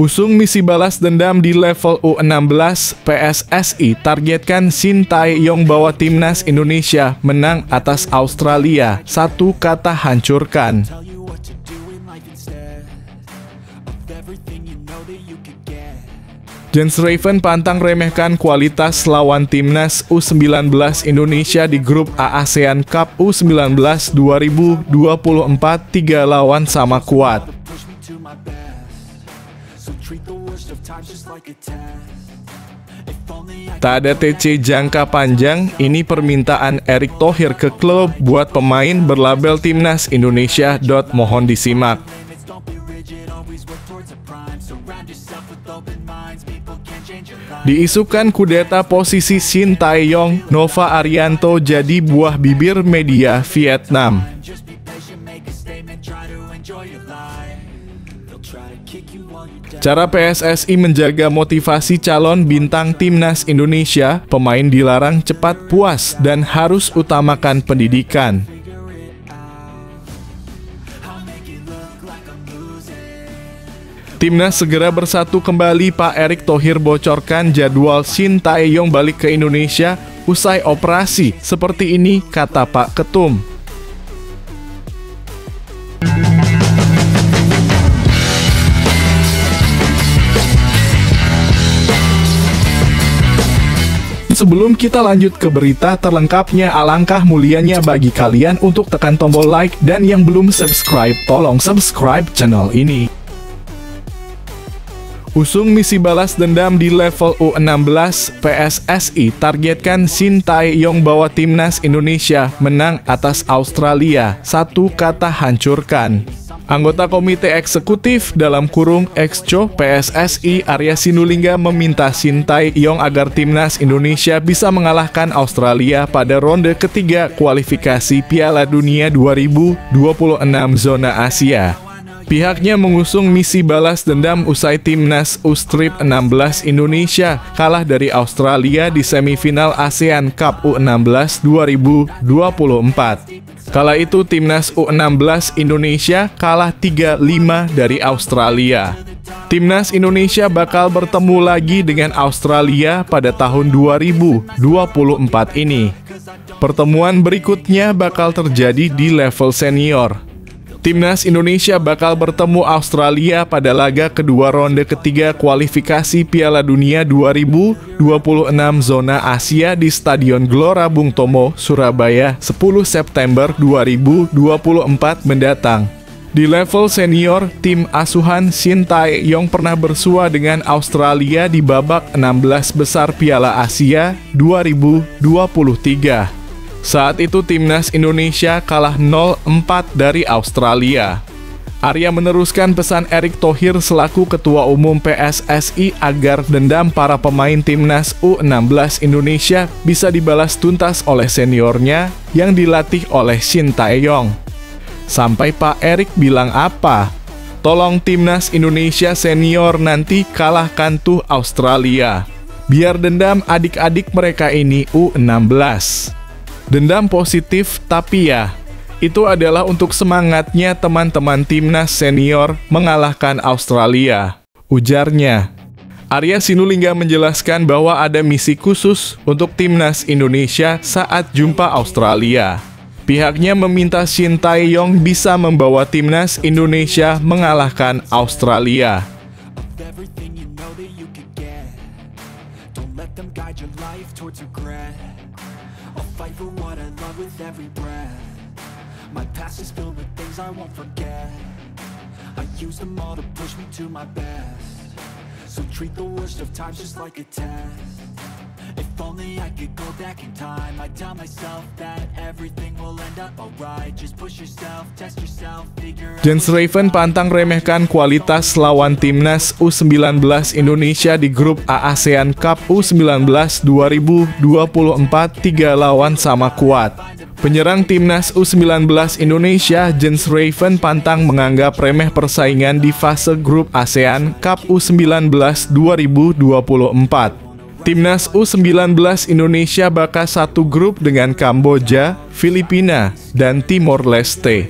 Usung misi balas dendam di level U16, PSSI targetkan Shin Tae-yong bawa timnas Indonesia menang atas Australia. Satu kata hancurkan. Jens Raven pantang remehkan kualitas lawan timnas U19 Indonesia di grup A ASEAN Cup U19 2024. 3 lawan sama kuat. Tak ada TC jangka panjang, ini permintaan Erick Thohir ke klub buat pemain berlabel Timnas Indonesia. Mohon disimak. Diisukan kudeta posisi Shin Tae-yong, Nova Arianto jadi buah bibir media Vietnam. Cara PSSI menjaga motivasi calon bintang timnas Indonesia, pemain dilarang cepat puas dan harus utamakan pendidikan. Timnas segera bersatu kembali. Pak Erick Thohir bocorkan jadwal Shin Tae-yong balik ke Indonesia usai operasi. Seperti ini kata Pak Ketum. Sebelum kita lanjut ke berita terlengkapnya, alangkah mulianya bagi kalian untuk tekan tombol like dan yang belum subscribe, tolong subscribe channel ini. Usung misi balas dendam di level U16, PSSI targetkan Shin Tae-yong bawa timnas Indonesia menang atas Australia. Satu kata hancurkan. Anggota Komite Eksekutif (Exco) PSSI Arya Sinulinga meminta Shin Tae-yong agar timnas Indonesia bisa mengalahkan Australia pada ronde ketiga kualifikasi Piala Dunia 2026 zona Asia. Pihaknya mengusung misi balas dendam usai timnas U16 Indonesia kalah dari Australia di semifinal ASEAN Cup U16 2024. Kala itu timnas U16 Indonesia kalah 3-5 dari Australia. Timnas Indonesia bakal bertemu lagi dengan Australia pada tahun 2024 ini. Pertemuan berikutnya bakal terjadi di level senior. Timnas Indonesia bakal bertemu Australia pada laga kedua ronde ketiga kualifikasi Piala Dunia 2026 zona Asia di Stadion Gelora Bung Tomo, Surabaya, 10 September 2024 mendatang. Di level senior, tim asuhan Shin Tae-yong pernah bersua dengan Australia di babak 16 besar Piala Asia 2023. Saat itu timnas Indonesia kalah 0-4 dari Australia. Arya meneruskan pesan Erick Thohir selaku Ketua Umum PSSI agar dendam para pemain timnas U16 Indonesia bisa dibalas tuntas oleh seniornya yang dilatih oleh Shin Tae-yong. Sampai Pak Erick bilang apa? Tolong timnas Indonesia senior nanti kalahkan tuh Australia. Biar dendam adik-adik mereka ini U16. Dendam positif, tapi ya, itu adalah untuk semangatnya teman-teman timnas senior mengalahkan Australia, ujarnya. Arya Sinulinga menjelaskan bahwa ada misi khusus untuk timnas Indonesia saat jumpa Australia. Pihaknya meminta Shin Tae-yong bisa membawa timnas Indonesia mengalahkan Australia. I'll fight for what I love with every breath. My past is filled with things I won't forget. I use them all to push me to my best. So treat the worst of times just like a test. If only I could go back in time, I'd tell myself that everything will end up alright. Just push yourself, test yourself, figure out. Jens Raven pantang remehkan kualitas lawan timnas U19 Indonesia di grup A ASEAN Cup U19 2024. 3 lawan sama kuat. Penyerang timnas U19 Indonesia, Jens Raven pantang menganggap remeh persaingan di fase grup ASEAN Cup U19 2024. Timnas U19 Indonesia bakal satu grup dengan Kamboja, Filipina, dan Timor Leste.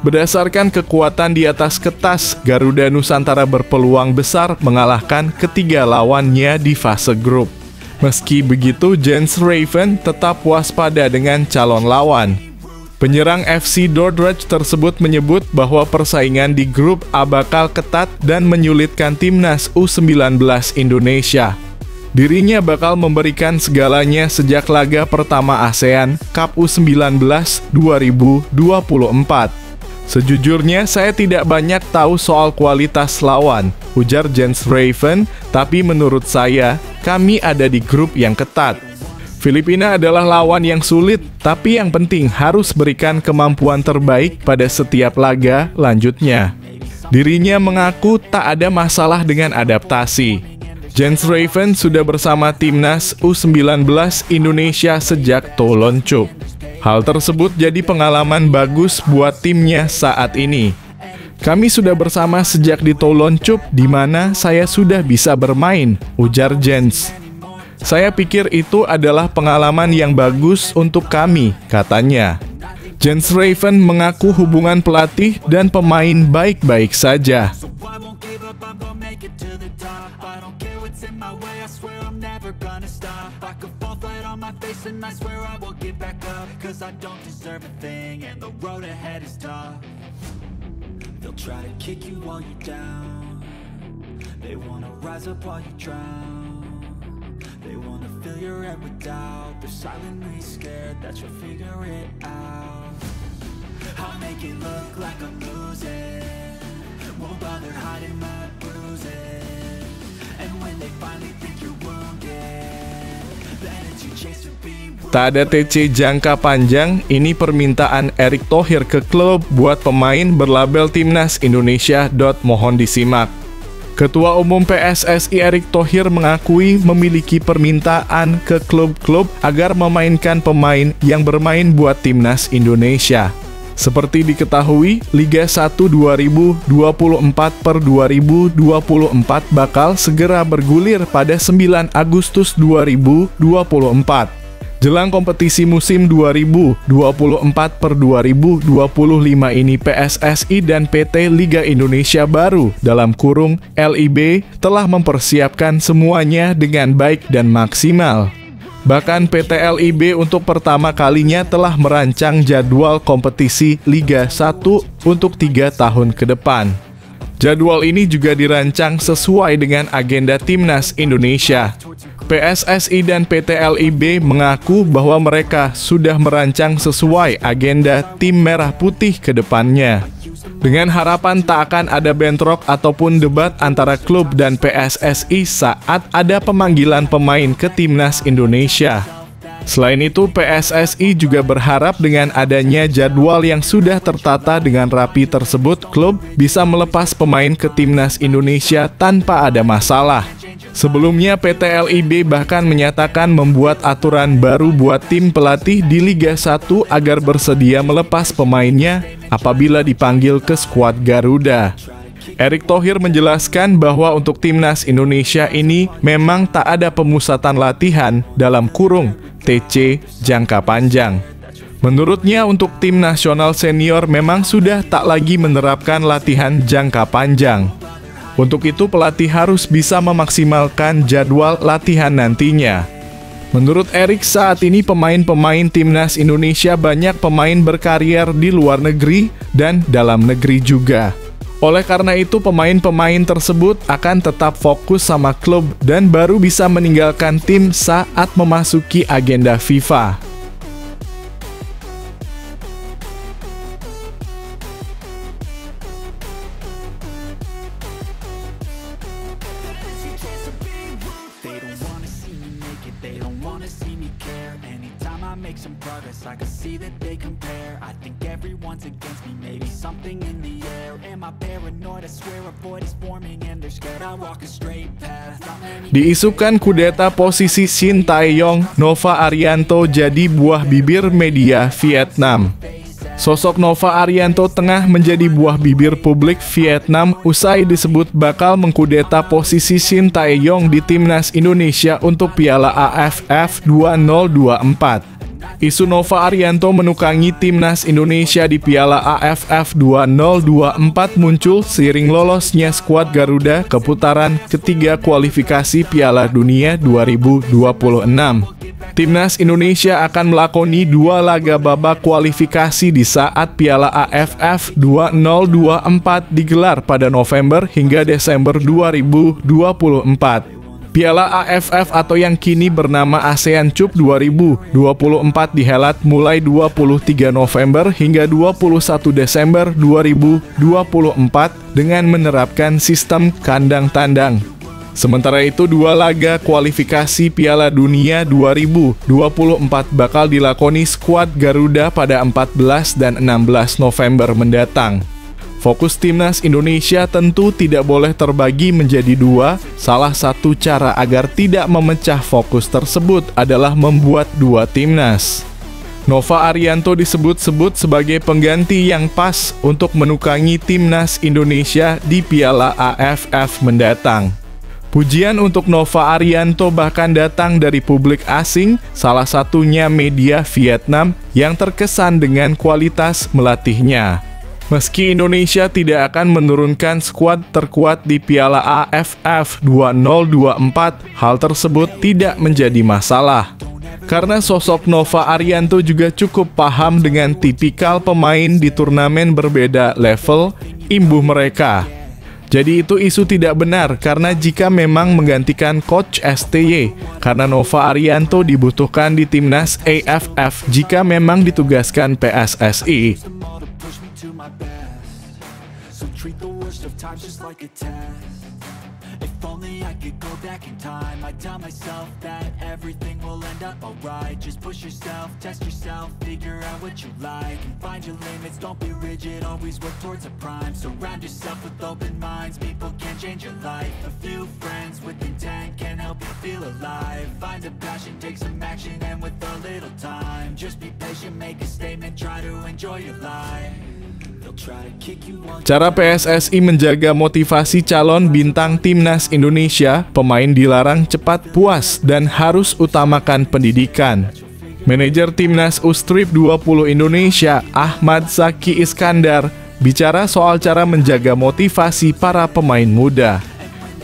Berdasarkan kekuatan di atas kertas, Garuda Nusantara berpeluang besar mengalahkan ketiga lawannya di fase grup. Meski begitu, Jens Raven tetap waspada dengan calon lawan. Penyerang FC Dordrecht tersebut menyebut bahwa persaingan di grup A bakal ketat dan menyulitkan timnas U19 Indonesia. Dirinya bakal memberikan segalanya sejak laga pertama ASEAN Cup U19 2024. Sejujurnya saya tidak banyak tahu soal kualitas lawan, ujar Jens Raven, tapi menurut saya, kami ada di grup yang ketat. Filipina adalah lawan yang sulit, tapi yang penting harus berikan kemampuan terbaik pada setiap laga lanjutnya. Dirinya mengaku tak ada masalah dengan adaptasi. Jens Raven sudah bersama timnas U19 Indonesia sejak Toulon-Chup. Hal tersebut jadi pengalaman bagus buat timnya saat ini. Kami sudah bersama sejak di Toulon-Chup di mana saya sudah bisa bermain, ujar Jens. Saya pikir itu adalah pengalaman yang bagus untuk kami, katanya. Jens Raven mengaku hubungan pelatih dan pemain baik-baik saja. They'll try to kick you while you're down. They wanna rise up while you drown. They wanna fill your head with doubt. They're silently scared that you'll figure it out. I'll make it look like I'm losing. Won't bother hiding my bruises. And when they finally think you're wounded, then it's your chance to be wounded. Tak ada TC jangka panjang, ini permintaan Erick Thohir ke klub buat pemain berlabel Timnas Indonesia. Mohon disimak. Ketua Umum PSSI Erick Thohir mengakui memiliki permintaan ke klub-klub agar memainkan pemain yang bermain buat Timnas Indonesia. Seperti diketahui, Liga 1 2024/2024 bakal segera bergulir pada 9 Agustus 2024. Jelang kompetisi musim 2024/2025 ini, PSSI dan PT Liga Indonesia Baru (LIB) telah mempersiapkan semuanya dengan baik dan maksimal. Bahkan PT LIB untuk pertama kalinya telah merancang jadwal kompetisi Liga 1 untuk 3 tahun ke depan. Jadwal ini juga dirancang sesuai dengan agenda Timnas Indonesia. PSSI dan PT LIB mengaku bahwa mereka sudah merancang sesuai agenda tim Merah Putih ke depannya. Dengan harapan tak akan ada bentrok ataupun debat antara klub dan PSSI saat ada pemanggilan pemain ke Timnas Indonesia. Selain itu, PSSI juga berharap dengan adanya jadwal yang sudah tertata dengan rapi tersebut, klub bisa melepas pemain ke Timnas Indonesia tanpa ada masalah. Sebelumnya, PT LIB bahkan menyatakan membuat aturan baru buat tim pelatih di Liga 1 agar bersedia melepas pemainnya apabila dipanggil ke skuad Garuda. Erick Thohir menjelaskan bahwa untuk Timnas Indonesia ini memang tak ada pemusatan latihan (TC) jangka panjang. Menurutnya untuk tim nasional senior memang sudah tak lagi menerapkan latihan jangka panjang. Untuk itu pelatih harus bisa memaksimalkan jadwal latihan nantinya. Menurut Erick, saat ini pemain-pemain Timnas Indonesia banyak pemain berkarier di luar negeri dan dalam negeri juga. Oleh karena itu, pemain-pemain tersebut akan tetap fokus sama klub dan baru bisa meninggalkan tim saat memasuki agenda FIFA. Make some progress, I can see that they compare. I think everyone's against me, maybe something in the air. Am I paranoid? I swear a void is forming and they're scared I walk a straight path. Diisukan kudeta posisi Shin Tae-yong, Nova Arianto jadi buah bibir media Vietnam. Sosok Nova Arianto tengah menjadi buah bibir publik Vietnam usai disebut bakal mengkudeta posisi Shin Tae-yong di Timnas Indonesia untuk Piala AFF 2024. Isu Nova Arianto menukangi timnas Indonesia di Piala AFF 2024 muncul seiring lolosnya skuad Garuda ke putaran ketiga kualifikasi Piala Dunia 2026. Timnas Indonesia akan melakoni 2 laga babak kualifikasi di saat Piala AFF 2024 digelar pada November hingga Desember 2024. Piala AFF atau yang kini bernama ASEAN Cup 2024 dihelat mulai 23 November hingga 21 Desember 2024 dengan menerapkan sistem kandang tandang. Sementara itu 2 laga kualifikasi Piala Dunia 2024 bakal dilakoni skuad Garuda pada 14 dan 16 November mendatang. Fokus timnas Indonesia tentu tidak boleh terbagi menjadi 2. Salah satu cara agar tidak memecah fokus tersebut adalah membuat 2 timnas. Nova Arianto disebut-sebut sebagai pengganti yang pas untuk menukangi timnas Indonesia di Piala AFF mendatang. Pujian untuk Nova Arianto bahkan datang dari publik asing, salah satunya media Vietnam yang terkesan dengan kualitas melatihnya. Meski Indonesia tidak akan menurunkan skuad terkuat di Piala AFF 2024, hal tersebut tidak menjadi masalah. Karena sosok Nova Arianto juga cukup paham dengan tipikal pemain di turnamen berbeda level imbuh mereka. Jadi itu isu tidak benar karena jika memang menggantikan Coach STY, karena Nova Arianto dibutuhkan di timnas AFF jika memang ditugaskan PSSI. So treat the worst of times just like a test. If only I could go back in time, I'd tell myself that everything will end up alright. Just push yourself, test yourself, figure out what you like, and find your limits, don't be rigid, always work towards a prime. Surround yourself with open minds, people can change your life. A few friends with intent can help you feel alive. Find a passion, take some action, and with a little time, just be patient, make a statement, try to enjoy your life. Cara PSSI menjaga motivasi calon bintang timnas Indonesia, pemain dilarang cepat puas dan harus utamakan pendidikan. Manajer timnas U-Strip 20 Indonesia, Ahmad Zaki Iskandar, bicara soal cara menjaga motivasi para pemain muda.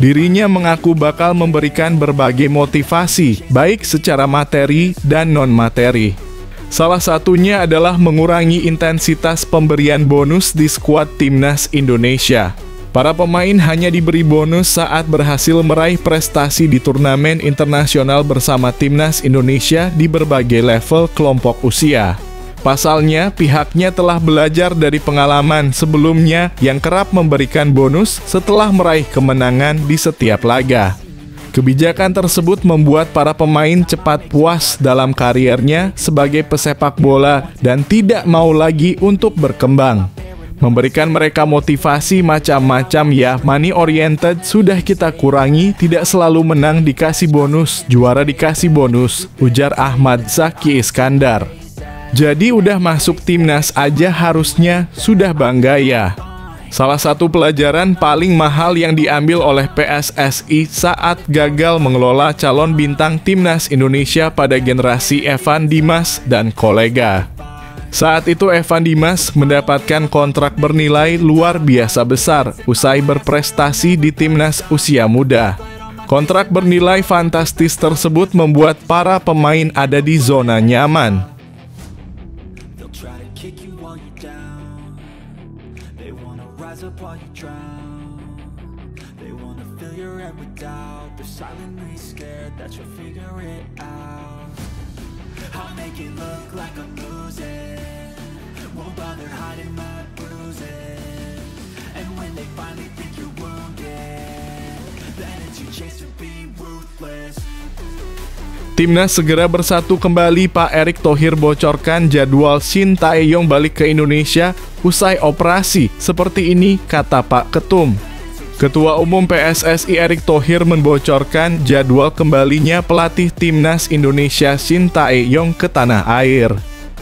Dirinya mengaku bakal memberikan berbagai motivasi, baik secara materi dan non-materi. Salah satunya adalah mengurangi intensitas pemberian bonus di skuad timnas Indonesia. Para pemain hanya diberi bonus saat berhasil meraih prestasi di turnamen internasional bersama timnas Indonesia di berbagai level kelompok usia. Pasalnya, pihaknya telah belajar dari pengalaman sebelumnya yang kerap memberikan bonus setelah meraih kemenangan di setiap laga. Kebijakan tersebut membuat para pemain cepat puas dalam kariernya sebagai pesepak bola dan tidak mau lagi untuk berkembang. Memberikan mereka motivasi macam-macam ya, money oriented sudah kita kurangi, tidak selalu menang dikasih bonus, juara dikasih bonus, ujar Ahmad Zaki Iskandar. Jadi udah masuk timnas aja harusnya sudah bangga ya. Salah satu pelajaran paling mahal yang diambil oleh PSSI saat gagal mengelola calon bintang timnas Indonesia pada generasi Evan Dimas dan kolega. Saat itu Evan Dimas mendapatkan kontrak bernilai luar biasa besar usai berprestasi di timnas usia muda. Kontrak bernilai fantastis tersebut membuat para pemain ada di zona nyaman. Timnas segera bersatu kembali. Pak Erick Thohir bocorkan jadwal Shin Tae-yong balik ke Indonesia usai operasi. Seperti ini kata Pak Ketum. Ketua Umum PSSI Erick Thohir membocorkan jadwal kembalinya pelatih Timnas Indonesia Shin Tae-yong ke tanah air.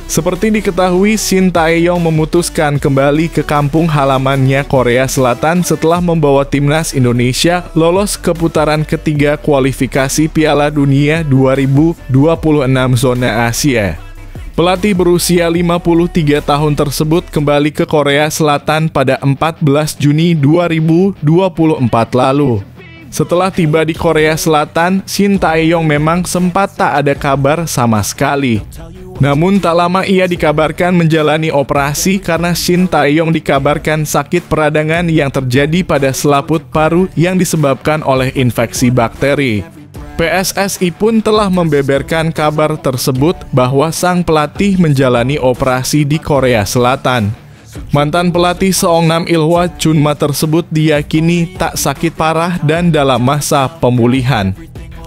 Seperti diketahui, Shin Tae-yong memutuskan kembali ke kampung halamannya Korea Selatan setelah membawa timnas Indonesia lolos ke putaran ketiga kualifikasi Piala Dunia 2026 zona Asia. Pelatih berusia 53 tahun tersebut kembali ke Korea Selatan pada 14 Juni 2024 lalu. Setelah tiba di Korea Selatan, Shin Tae-yong memang sempat tak ada kabar sama sekali. Namun tak lama ia dikabarkan menjalani operasi karena Shin Tae-yong dikabarkan sakit peradangan yang terjadi pada selaput paru yang disebabkan oleh infeksi bakteri. PSSI pun telah membeberkan kabar tersebut bahwa sang pelatih menjalani operasi di Korea Selatan. Mantan pelatih Seongnam Ilhwa Chunma tersebut diyakini tak sakit parah dan dalam masa pemulihan.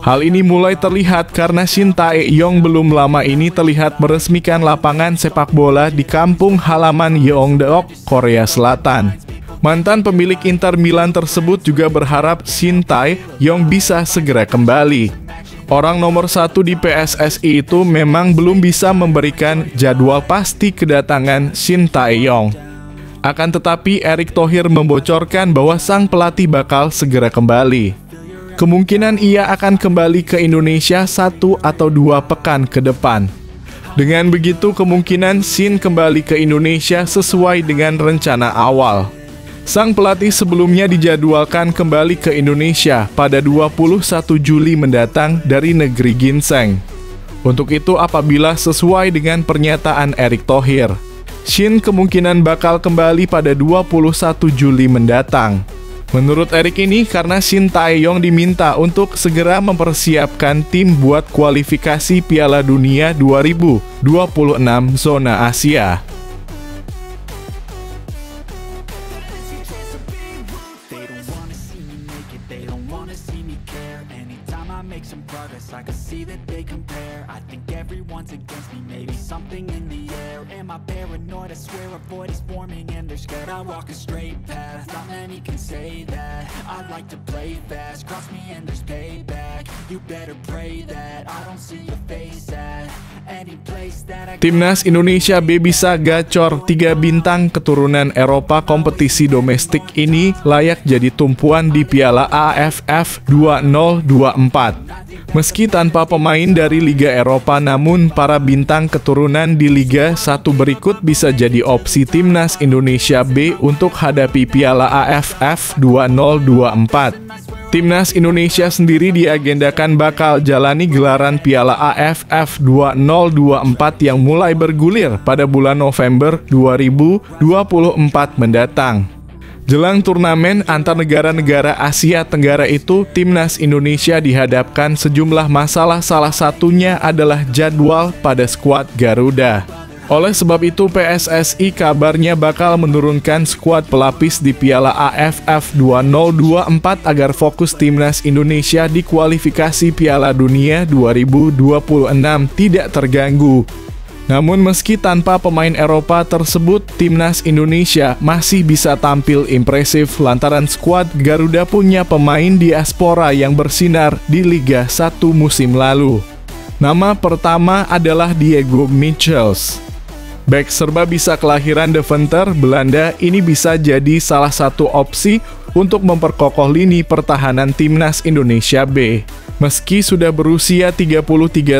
Hal ini mulai terlihat karena Shin Tae-yong belum lama ini terlihat meresmikan lapangan sepak bola di kampung halaman Yeongdeok, Korea Selatan. Mantan pemilik Inter Milan tersebut juga berharap Shin Tae-yong bisa segera kembali. Orang nomor 1 di PSSI itu memang belum bisa memberikan jadwal pasti kedatangan Shin Tae-yong. Akan tetapi Erick Thohir membocorkan bahwa sang pelatih bakal segera kembali. Kemungkinan ia akan kembali ke Indonesia 1 atau 2 pekan ke depan. Dengan begitu kemungkinan Shin kembali ke Indonesia sesuai dengan rencana awal. Sang pelatih sebelumnya dijadwalkan kembali ke Indonesia pada 21 Juli mendatang dari negeri Ginseng. Untuk itu apabila sesuai dengan pernyataan Erick Thohir, Shin kemungkinan bakal kembali pada 21 Juli mendatang. Menurut Erick ini karena Shin Tae-yong diminta untuk segera mempersiapkan tim buat kualifikasi Piala Dunia 2026 zona Asia. I can see that they compare. I think everyone's against me. Maybe something in the air. Am I paranoid? I swear a void is forming and they're scared. I walk a straight path. Not many can say that. I like to play fast. Cross me and there's payback. You better pray that I don't see your face at any place that I. Timnas Indonesia B bisa gacor 3 bintang keturunan Eropa. Kompetisi domestik ini layak jadi tumpuan di Piala AFF 2024. Meski tanpa pemain dari Liga Eropa, namun para bintang keturunan di Liga 1 berikut bisa jadi opsi Timnas Indonesia B untuk hadapi Piala AFF 2024. Timnas Indonesia sendiri diagendakan bakal jalani gelaran Piala AFF 2024 yang mulai bergulir pada bulan November 2024 mendatang. Jelang turnamen antar negara-negara Asia Tenggara itu, Timnas Indonesia dihadapkan sejumlah masalah, salah satunya adalah jadwal pada skuad Garuda. Oleh sebab itu PSSI kabarnya bakal menurunkan skuad pelapis di Piala AFF 2024 agar fokus Timnas Indonesia di kualifikasi Piala Dunia 2026 tidak terganggu. Namun meski tanpa pemain Eropa tersebut, Timnas Indonesia masih bisa tampil impresif lantaran skuad Garuda punya pemain diaspora yang bersinar di Liga 1 musim lalu. Nama pertama adalah Diego Michels. Bek serba bisa kelahiran Deventer, Belanda, ini bisa jadi salah satu opsi untuk memperkokoh lini pertahanan Timnas Indonesia B. Meski sudah berusia 33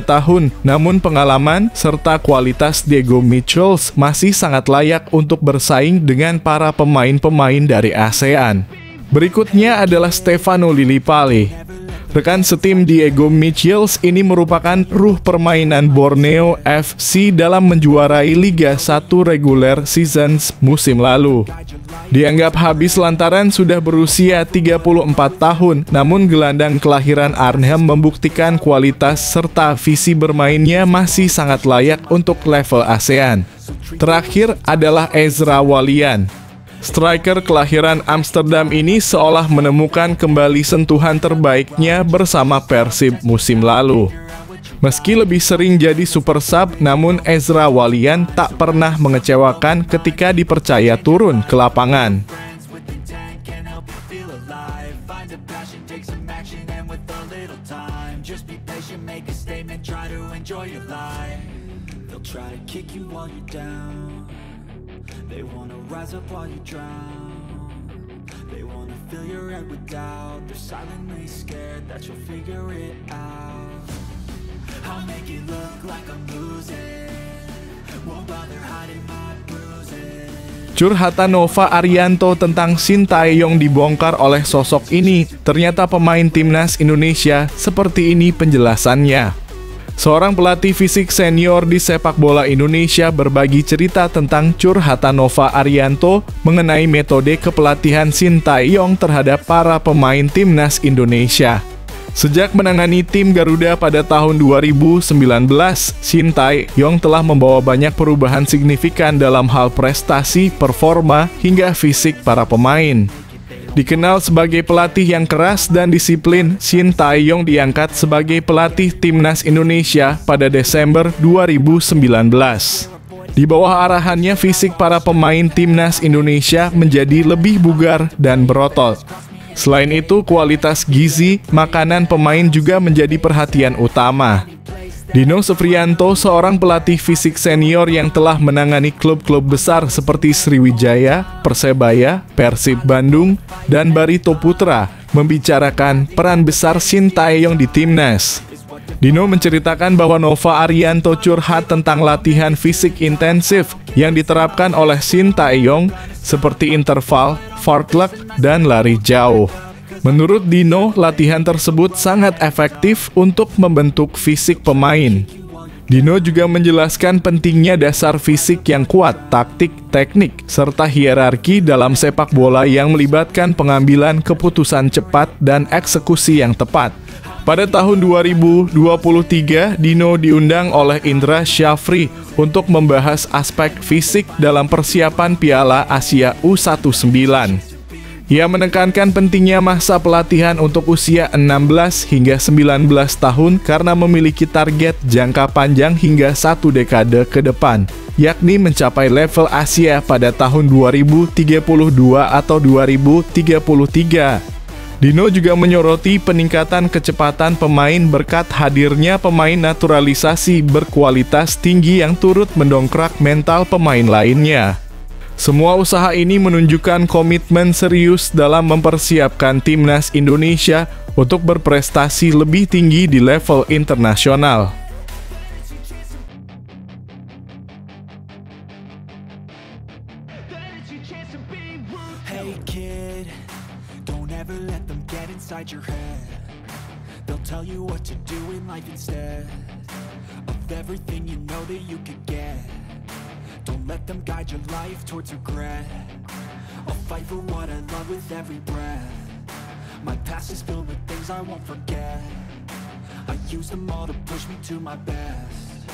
tahun, namun pengalaman serta kualitas Diego Michels masih sangat layak untuk bersaing dengan para pemain-pemain dari ASEAN. Berikutnya adalah Stefano Lillipali. Rekan setim Diego Michels ini merupakan ruh permainan Borneo FC dalam menjuarai Liga 1 regular seasons musim lalu. Dianggap habis lantaran sudah berusia 34 tahun, namun gelandang kelahiran Arnhem membuktikan kualitas serta visi bermainnya masih sangat layak untuk level ASEAN. Terakhir adalah Ezra Walian. Striker kelahiran Amsterdam ini seolah menemukan kembali sentuhan terbaiknya bersama Persib musim lalu. Meski lebih sering jadi super sub, namun Ezra Walian tak pernah mengecewakan ketika dipercaya turun ke lapangan. They wanna rise up while you drown. They wanna fill your head with doubt. They're silently scared that you'll figure it out. I'll make it look like I'm losing. Curhatan Nova Arianto tentang Sintayong dibongkar oleh sosok ini. Ternyata pemain timnas Indonesia. Seperti ini penjelasannya. Seorang pelatih fisik senior di sepak bola Indonesia berbagi cerita tentang curhatan Nova Arianto mengenai metode kepelatihan Sintayong terhadap para pemain timnas Indonesia. Sejak menangani tim Garuda pada tahun 2019, Sintayong telah membawa banyak perubahan signifikan dalam hal prestasi, performa, hingga fisik para pemain. Dikenal sebagai pelatih yang keras dan disiplin, Sintayong diangkat sebagai pelatih timnas Indonesia pada Desember 2019. Di bawah arahannya, fisik para pemain timnas Indonesia menjadi lebih bugar dan berotot. Selain itu, kualitas gizi, makanan pemain juga menjadi perhatian utama. Dino Sufrianto, seorang pelatih fisik senior yang telah menangani klub-klub besar seperti Sriwijaya, Persebaya, Persib Bandung, dan Barito Putra, membicarakan peran besar Sintayong di timnas. Dino menceritakan bahwa Nova Arianto curhat tentang latihan fisik intensif yang diterapkan oleh Sintayong seperti interval, fartlek, dan lari jauh. Menurut Dino, latihan tersebut sangat efektif untuk membentuk fisik pemain. Dino juga menjelaskan pentingnya dasar fisik yang kuat, taktik, teknik, serta hierarki dalam sepak bola yang melibatkan pengambilan keputusan cepat dan eksekusi yang tepat. Pada tahun 2023, Dino diundang oleh Indra Syafri untuk membahas aspek fisik dalam persiapan Piala Asia U19. Ia menekankan pentingnya masa pelatihan untuk usia 16 hingga 19 tahun karena memiliki target jangka panjang hingga 1 dekade ke depan, yakni mencapai level Asia pada tahun 2032 atau 2033. Dino juga menyoroti peningkatan kecepatan pemain berkat hadirnya pemain naturalisasi berkualitas tinggi yang turut mendongkrak mental pemain lainnya. Semua usaha ini menunjukkan komitmen serius dalam mempersiapkan timnas Indonesia untuk berprestasi lebih tinggi di level internasional. Hey kid, don't ever let them get inside your head. They'll tell you what to do in life instead of everything you know that you could get. Don't let them guide your life towards regret. I'll fight for what I love with every breath. My past is filled with things I won't forget. I use them all to push me to my best.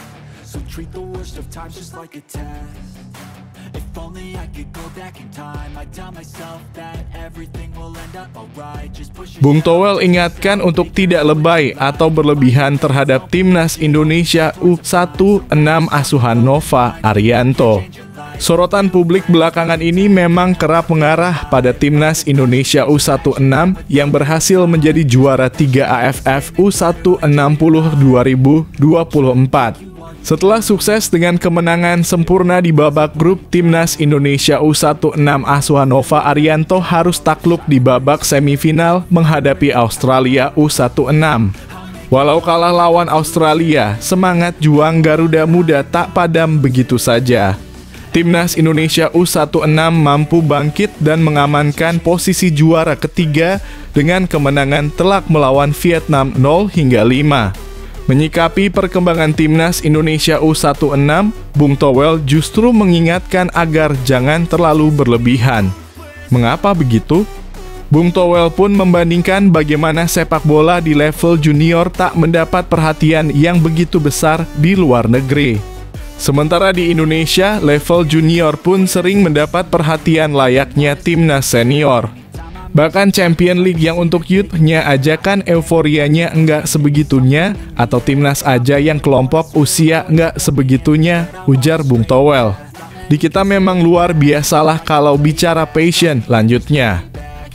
So treat the worst of times just like a test. If only I could go back in time, I'd tell myself that everything will end up alright. Just push it. Bung Towel ingatkan untuk tidak lebay atau berlebihan terhadap timnas Indonesia U16 asuhan Nova Arianto. Sorotan publik belakangan ini memang kerap mengarah pada timnas Indonesia U16 yang berhasil menjadi juara 3 AFF U160 2024. Setelah sukses dengan kemenangan sempurna di babak grup, timnas Indonesia U16 asuhan Nova Arianto harus takluk di babak semifinal menghadapi Australia U16. Walau kalah lawan Australia, semangat juang Garuda Muda tak padam begitu saja. Timnas Indonesia U16 mampu bangkit dan mengamankan posisi juara ketiga dengan kemenangan telak melawan Vietnam 0-5. Menyikapi perkembangan timnas Indonesia U16, Bung Towel justru mengingatkan agar jangan terlalu berlebihan. Mengapa begitu? Bung Towel pun membandingkan bagaimana sepak bola di level junior tak mendapat perhatian yang begitu besar di luar negeri. Sementara di Indonesia, level junior pun sering mendapat perhatian layaknya timnas senior. Bahkan Champion League yang untuk youth-nya aja kan euforianya enggak sebegitunya, atau timnas aja yang kelompok usia enggak sebegitunya, ujar Bung Towel. Di kita memang luar biasalah kalau bicara passion, lanjutnya.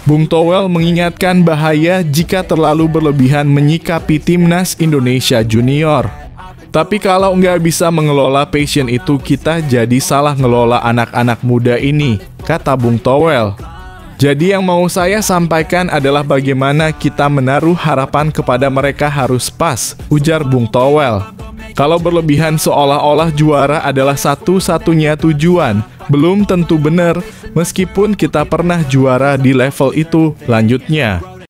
Bung Towel mengingatkan bahaya jika terlalu berlebihan menyikapi timnas Indonesia junior. Tapi kalau nggak bisa mengelola passion itu, kita jadi salah ngelola anak-anak muda ini, kata Bung Towel. Jadi yang mau saya sampaikan adalah bagaimana kita menaruh harapan kepada mereka harus pas, ujar Bung Towel. Kalau berlebihan seolah-olah juara adalah satu-satunya tujuan, belum tentu benar, meskipun kita pernah juara di level itu. Lanjutnya,